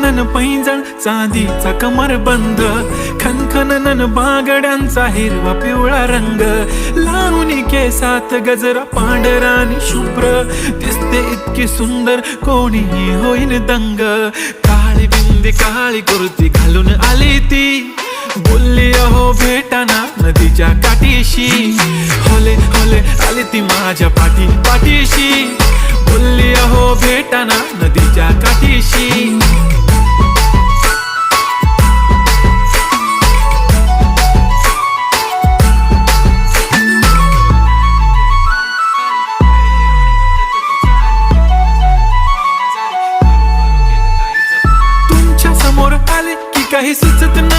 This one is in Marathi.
खनखनन पैंजण चांदीचा कमरबंद, खनखनन बागड्यांचा हिरवा पिवळा रंग, लावणी केसात गजरा पांढरा आणि शुभ्र, दिसते इतकी सुंदर कोणीही होईल दंग. काळी बिंदी काळी कुर्ती घालून आली ती, बोलली अहो भेटाना नदीच्या काठीशी, होले होले आली ती माझ्या पाठीशी, बोलली अहो भेटाना नदीच्या काठीशी.